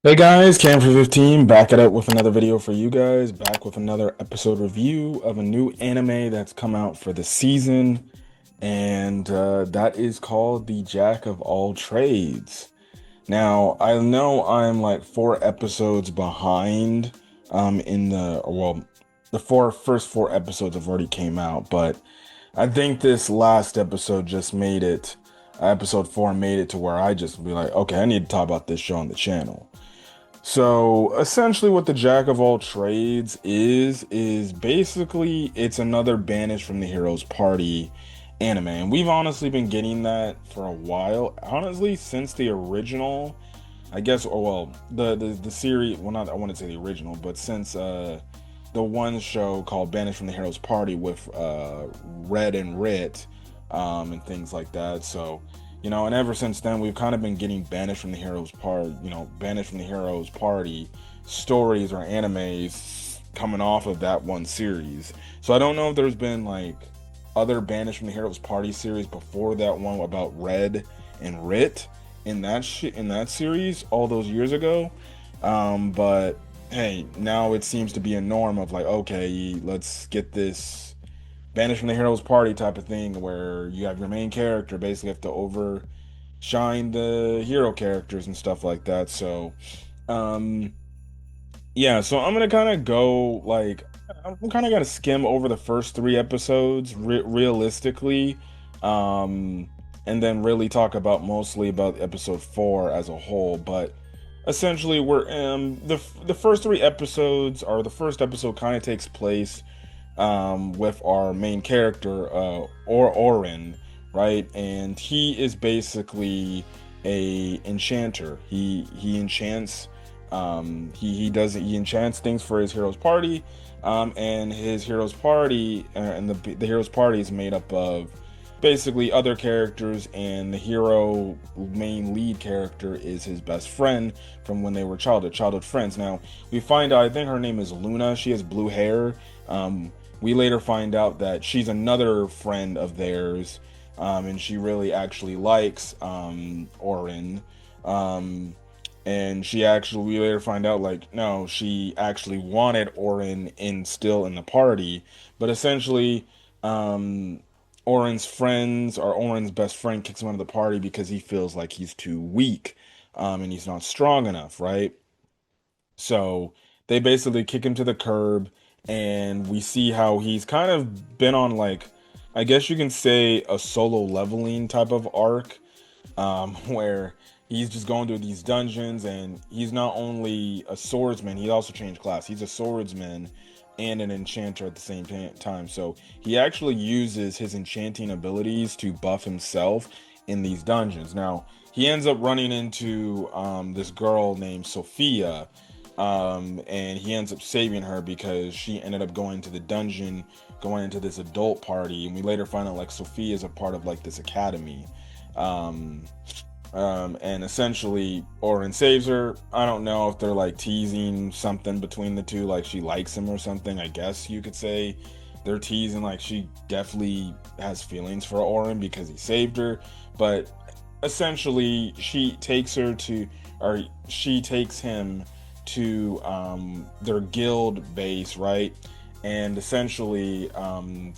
Hey guys, Cam for 15 back at it with another video for you guys, back with another episode review of a new anime that's come out for the season, and that is called The Jack of All Trades. Now, I know I'm like 4 episodes behind in the first four episodes have already came out, but I think this last episode just made it, episode 4 made it to where I just be like, okay, I need to talk about this show on the channel. So essentially what the Jack of all trades is basically it's another Banished from the Heroes Party anime. And we've honestly been getting that for a while. Honestly, since the original, I guess, or well, the series, well not I want to say the original, but since the one show called Banished from the Heroes Party with Red and Rit and things like that. So, and ever since then we've kind of been getting banished from the banished from the Heroes Party stories or animes coming off of that one series. So I don't know if there's been like other Banished from the Heroes Party series before that one about Red and Rit in that series all those years ago. But hey, now it seems to be a norm of like, okay, let's get this Banished from the Heroes Party type of thing where you have your main character basically have to overshine the hero characters and stuff like that. So, um, yeah, so I'm gonna kind of go like I'm kind of gonna skim over the first 3 episodes realistically, um, and then really talk about mostly about episode 4 as a whole. But essentially, we're the first 3 episodes or the first episode kind of takes place with our main character, Orhen, right? And he is basically a enchanter. He enchants. He enchants things for his hero's party, and his hero's party and the hero's party is made up of basically other characters, and the hero main lead character is his best friend from when they were childhood friends. Now we find out I think her name is Luna. She has blue hair. We later find out that she's another friend of theirs, and she really actually likes Orin. Um, and we later find out like no, she actually wanted Orin still in the party, but essentially, um, Orin's best friend kicks him out of the party because he feels like he's too weak, and he's not strong enough, right? So they basically kick him to the curb, and we see how he's kind of been on like, I guess you can say a solo leveling type of arc, where he's just going through these dungeons, and he's not only a swordsman, he also changed class. He's a swordsman and an enchanter at the same time. So he actually uses his enchanting abilities to buff himself in these dungeons. Now, he ends up running into this girl named Sophia, and he ends up saving her because she ended up going to the dungeon, going into this adult party, and we later find out like Sophia is a part of like this academy. Um, and essentially, Oren saves her. I don't know if they're like teasing something between the two, like she likes him or something. I guess you could say they're teasing like she definitely has feelings for Oren because he saved her. But essentially, she takes him to their guild base, right? And essentially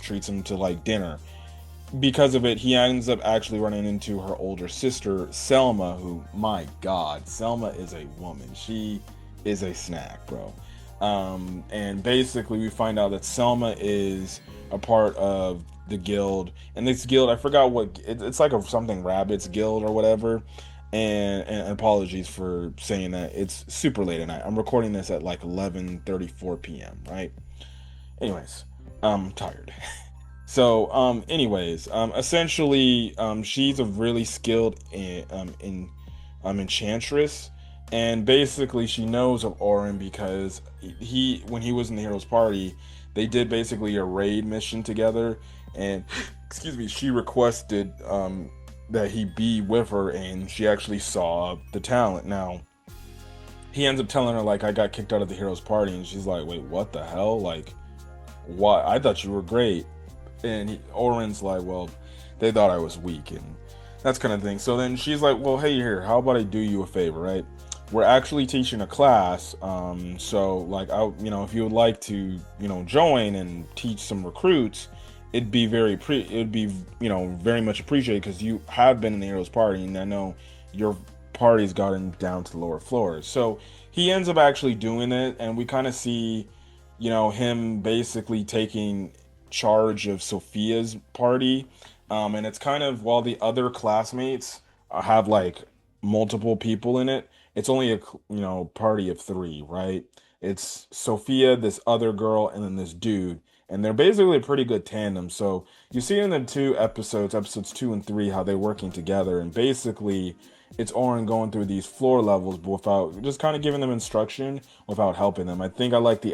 treats him to like dinner. Because of it, he ends up actually running into her older sister, Selma, who, my God, Selma is a woman. She is a snack, bro. And basically, we find out that Selma is a part of the guild. And this guild, I forgot it's like a something rabbits guild or whatever. And apologies for saying that. It's super late at night. I'm recording this at like 11:34 p.m., right? Anyways, I'm tired. So, essentially, she's a really skilled enchantress, and basically she knows of Orin because when he was in the hero's party, they did basically a raid mission together, and excuse me, she requested that he be with her, and she actually saw the talent. Now, he ends up telling her like, I got kicked out of the hero's party, and she's like, wait, what the hell? Like, why? I thought you were great. And Oren's like, well, they thought I was weak, and that's kind of thing. So then she's like, well, hey, here, how about I do you a favor, right? we're actually teaching a class. So like if you would like to, join and teach some recruits, it'd be, very much appreciated because you have been in the heroes party, and I know your party's gotten down to the lower floors. So he ends up actually doing it, and we kind of see, him basically taking charge of Sophia's party. And it's kind of, while the other classmates have like multiple people in it, it's only a party of three, right? It's Sophia, this other girl, and then this dude, and they're basically a pretty good tandem. So you see in the two episodes, episodes 2 and 3, how they're working together, and basically it's Orhen going through these floor levels but without just kind of giving them instruction without helping them. I think I like the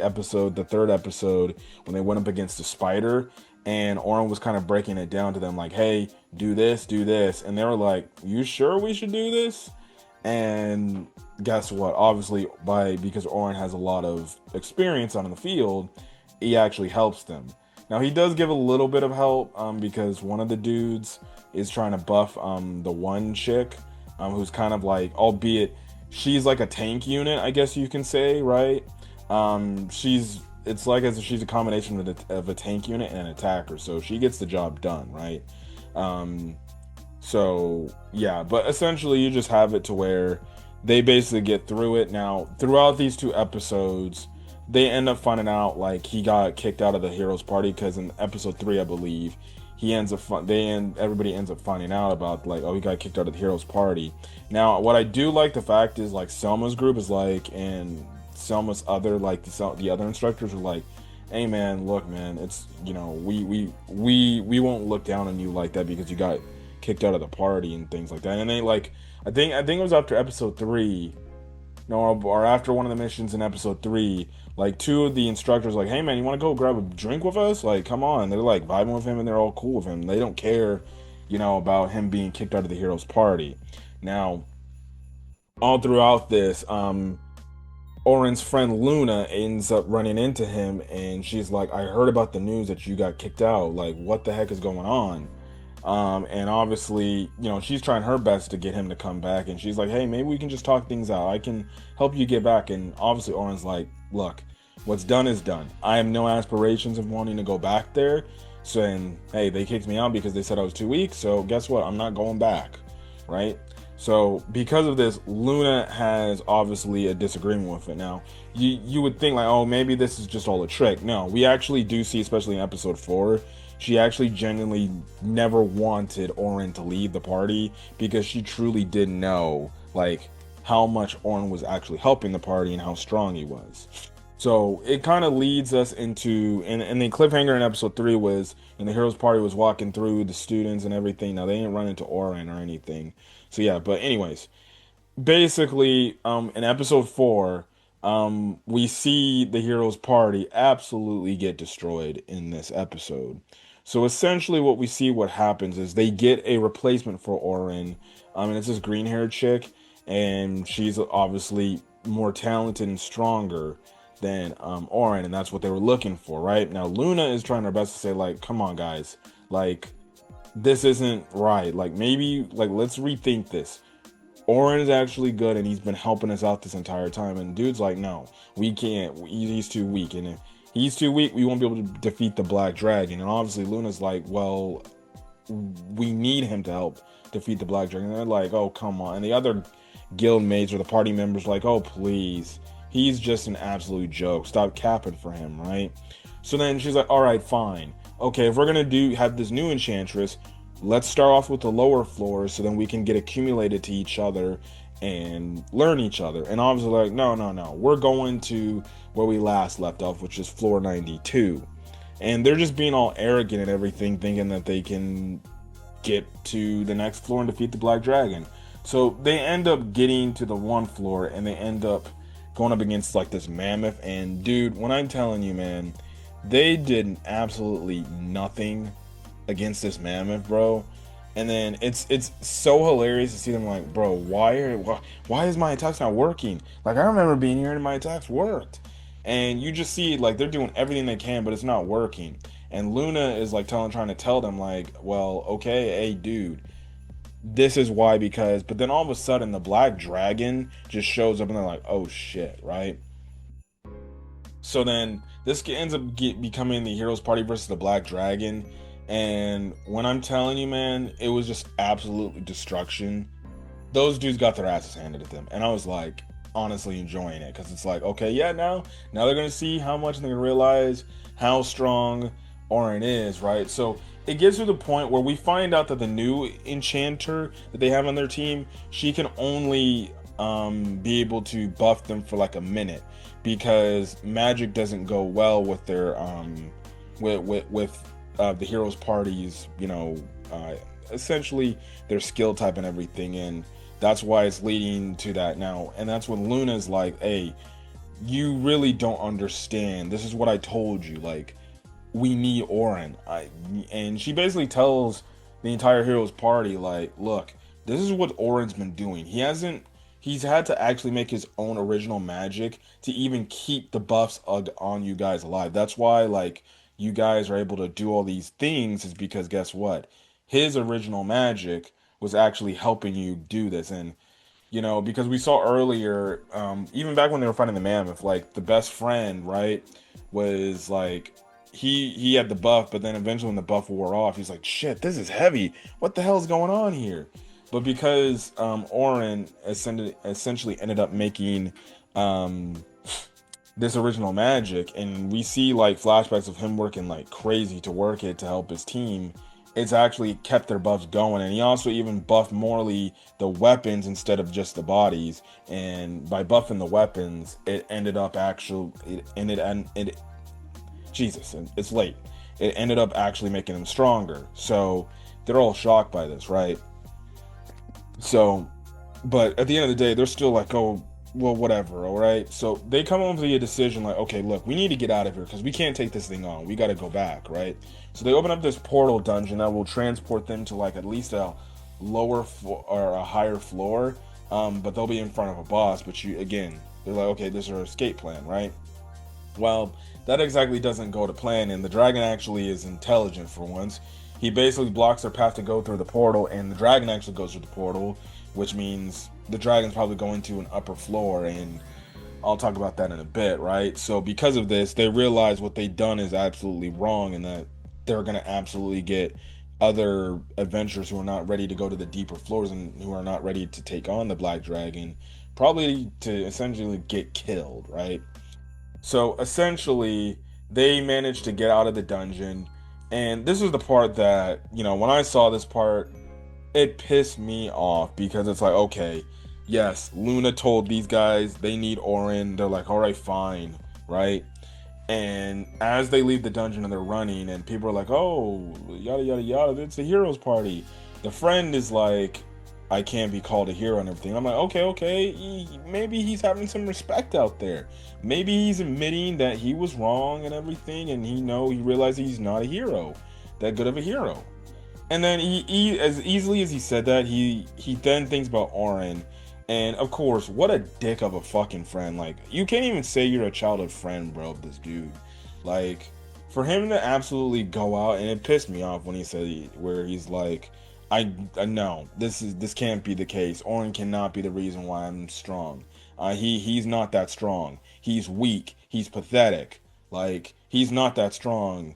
third episode, when they went up against the spider, and Orhen was kind of breaking it down to them like, hey, do this, and they were like, you sure we should do this? And guess what? Obviously, because Orhen has a lot of experience on the field, he actually helps them. Now he does give a little bit of help, because one of the dudes is trying to buff the one chick, who's kind of like, albeit she's like a tank unit, I guess you can say, right? It's like as if she's a combination of a tank unit and an attacker, so she gets the job done, right? So yeah, but essentially you just have it to where they basically get through it. Now, throughout these two episodes, they end up finding out like he got kicked out of the heroes party, because in episode 3, I believe, everybody ends up finding out about like, oh, he got kicked out of the heroes party. Now, what I do like the fact is like Selma's group is like, and Selma's other like the other instructors are like, hey man, look man, it's we won't look down on you like that because you got kicked out of the party and things like that. And they like, I think it was after episode 3, no, or after one of the missions in episode 3, like two of the instructors like, hey man, you want to go grab a drink with us? Like, come on. They're like vibing with him, and they're all cool with him. They don't care, about him being kicked out of the heroes party. Now, all throughout this, Oren's friend Luna ends up running into him, and she's like, I heard about the news that you got kicked out. Like, what the heck is going on? And obviously, she's trying her best to get him to come back, and she's like, hey, maybe we can just talk things out. I can help you get back. And obviously Oren's like, look, what's done is done. I have no aspirations of wanting to go back there. Saying, hey, they kicked me out because they said I was too weak, so guess what? I'm not going back, right? So because of this, Luna has obviously a disagreement with it. Now, you would think like, oh, maybe this is just all a trick. No, we actually do see, especially in episode 4, she actually genuinely never wanted Orhen to leave the party, because she truly did know like how much Orhen was actually helping the party and how strong he was. So it kind of leads us into, and the cliffhanger in episode 3 was, and the heroes party was walking through the students and everything. Now, they didn't run into Orhen or anything. So yeah, but anyways, basically, in episode 4, we see the heroes party absolutely get destroyed in this episode. So essentially what happens is they get a replacement for Orhen, and it's this green-haired chick, and she's obviously more talented and stronger than Orhen, and that's what they were looking for, right? Now Luna is trying her best to say like, come on guys, like this isn't right. Like maybe like let's rethink this. Orhen is actually good, and he's been helping us out this entire time. And dude's like, no, we can't. He's too weak, and if he's too weak, we won't be able to defeat the Black Dragon. And obviously Luna's like, well, we need him to help defeat the Black Dragon. And they're like, oh come on. And the other guild mates or the party members like, oh please, he's just an absolute joke. Stop capping for him, right? So then she's like, all right, fine. Okay, if we're gonna have this new enchantress, let's start off with the lower floors so then we can get accumulated to each other and learn each other. And obviously like, no, we're going to where we last left off, which is floor 92. And they're just being all arrogant and everything, thinking that they can get to the next floor and defeat the Black Dragon. So they end up getting to the one floor, and they end up going up against like this mammoth. And dude, when I'm telling you, man, they did absolutely nothing against this mammoth, bro. And then it's so hilarious to see them like, bro, why is my attacks not working? Like, I remember being here and my attacks worked. And you just see like they're doing everything they can, but it's not working. And Luna is like trying to tell them like, well, okay, hey dude, this is why, because, but then all of a sudden the black dragon just shows up and they're like, oh shit, right? So then ends up becoming the heroes party versus the black dragon. And when I'm telling you, man, it was just absolute destruction. Those dudes got their asses handed to them, and I was like honestly enjoying it because it's like, okay, yeah, now they're gonna see how much, and they're gonna realize how strong Orhen is, right? So it gets to the point where we find out that the new enchanter that they have on their team, she can only be able to buff them for like a minute because magic doesn't go well with their with the heroes parties, essentially their skill type and everything. And that's why it's leading to that now. And that's when Luna's like, hey, you really don't understand. This is what I told you. Like, we need Orhen. And she basically tells the entire heroes party, like, look, this is what Orhen's been doing. He's had to actually make his own original magic to even keep the buffs on you guys alive. That's why, like, you guys are able to do all these things, is because guess what? His original magic was actually helping you do this. And because we saw earlier, even back when they were fighting the mammoth, like the best friend, right, was like he had the buff, but then eventually when the buff wore off, he's like, shit, this is heavy. What the hell is going on here? But because Orhen essentially ended up making this original magic, and we see like flashbacks of him working like crazy to work it to help his team, it's actually kept their buffs going. And he also even buffed Morley the weapons instead of just the bodies. And by buffing the weapons, it ended up actually Jesus, it's late. It ended up actually making them stronger. So they're all shocked by this, right? So, but at the end of the day, they're still like, oh, well, whatever, all right? So they come up with a decision like, okay, look, we need to get out of here because we can't take this thing on. We got to go back, right? So they open up this portal dungeon that will transport them to like at least a lower or a higher floor, but they'll be in front of a boss. But they're like, okay, this is our escape plan, right? Well, that exactly doesn't go to plan, and the dragon actually is intelligent for once. He basically blocks their path to go through the portal, and the dragon actually goes through the portal, which means the dragon's probably going to an upper floor, and I'll talk about that in a bit, right? So because of this, they realize what they've done is absolutely wrong, and that they're going to absolutely get other adventurers who are not ready to go to the deeper floors and who are not ready to take on the black dragon, probably to essentially get killed, right? So essentially, they managed to get out of the dungeon. And this is the part that, when I saw this part, it pissed me off because it's like, okay, yes, Luna told these guys they need Orhen. They're like, all right, fine, right? And as they leave the dungeon and they're running, and people are like, oh, yada, yada, yada, it's the heroes party. The friend is like, I can't be called a hero and everything. I'm like, okay, maybe he's having some respect out there. Maybe he's admitting that he was wrong and everything, and he realized he's not a hero, that good of a hero. And then he as easily as he said that, he then thinks about Orhen, and of course, what a dick of a fucking friend. Like, you can't even say you're a childhood friend, bro, of this dude. Like, for him to absolutely go out, and it pissed me off when he said where he's like, I know this can't be the case. Orhen cannot be the reason why I'm strong. He's not that strong. He's weak. He's pathetic. Like, he's not that strong.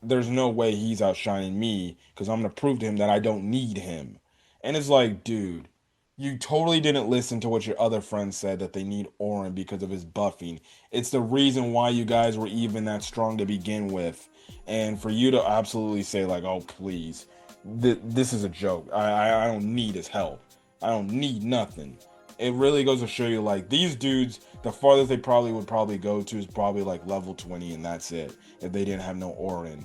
There's no way he's outshining me because I'm gonna prove to him that I don't need him. And it's like, dude, you totally didn't listen to what your other friends said, that they need Orhen because of his buffing. It's the reason why you guys were even that strong to begin with. And for you to absolutely say like, oh please, this is a joke. I don't need his help. I don't need nothing. It really goes to show you, like, these dudes, the farthest they would probably go to is probably like level 20, and that's it, if they didn't have no Orhen.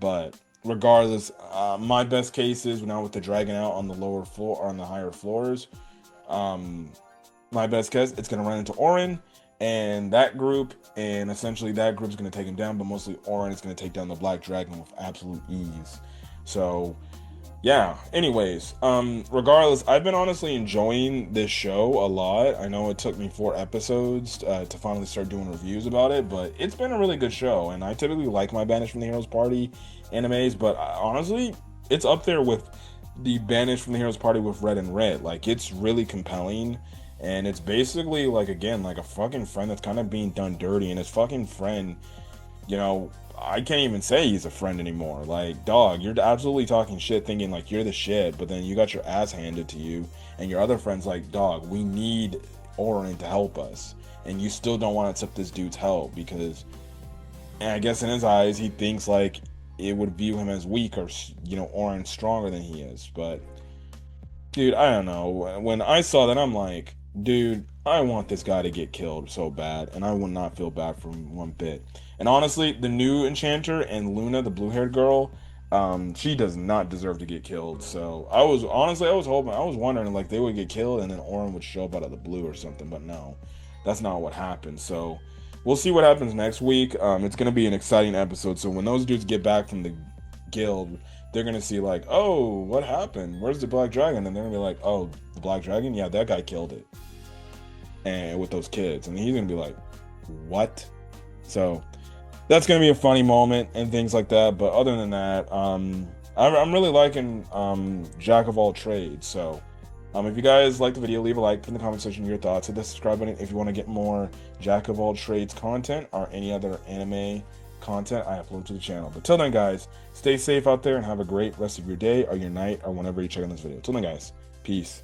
But regardless, my best case is now with the dragon out on the lower floor or on the higher floors, my best guess, it's gonna run into Orhen and that group, and essentially that group's gonna take him down, but mostly Orhen is gonna take down the black dragon with absolute ease. So yeah, anyways, regardless, I've been honestly enjoying this show a lot. I know it took me 4 episodes to finally start doing reviews about it, but it's been a really good show, and I typically like my Banished from the Heroes Party animes, but honestly, it's up there with the Banished from the Heroes Party with Red and Red. Like, it's really compelling, and it's basically like, again, like a fucking friend that's kind of being done dirty, and his fucking friend, you know, I can't even say he's a friend anymore. Like, dog, you're absolutely talking shit, thinking like you're the shit, but then you got your ass handed to you, and your other friend's like, dog, we need Orhen to help us, and you still don't want to accept this dude's help because, and I guess in his eyes, he thinks like it would view him as weak, or Orhen's stronger than he is. But dude, I don't know. When I saw that, I'm like, dude, I want this guy to get killed so bad, and I would not feel bad for him one bit. And honestly, the new Enchanter and Luna, the blue-haired girl, she does not deserve to get killed. So I was honestly, I was wondering like they would get killed, and then Orhen would show up out of the blue or something. But no, that's not what happened. So we'll see what happens next week. It's gonna be an exciting episode. So when those dudes get back from the guild, they're gonna see like, oh, what happened? Where's the Black Dragon? And they're gonna be like, oh, the Black Dragon? Yeah, that guy killed it. And with those kids. And he's gonna be like, what? So that's gonna be a funny moment and things like that. But other than that, I'm really liking Jack of all trades. So if you guys like the video, leave a like in the comment section your thoughts. Hit the subscribe button if you want to get more Jack of all trades content or any other anime content I upload to the channel. But till then, guys, stay safe out there and have a great rest of your day or your night or whenever you're checking this video. Till then, guys, peace.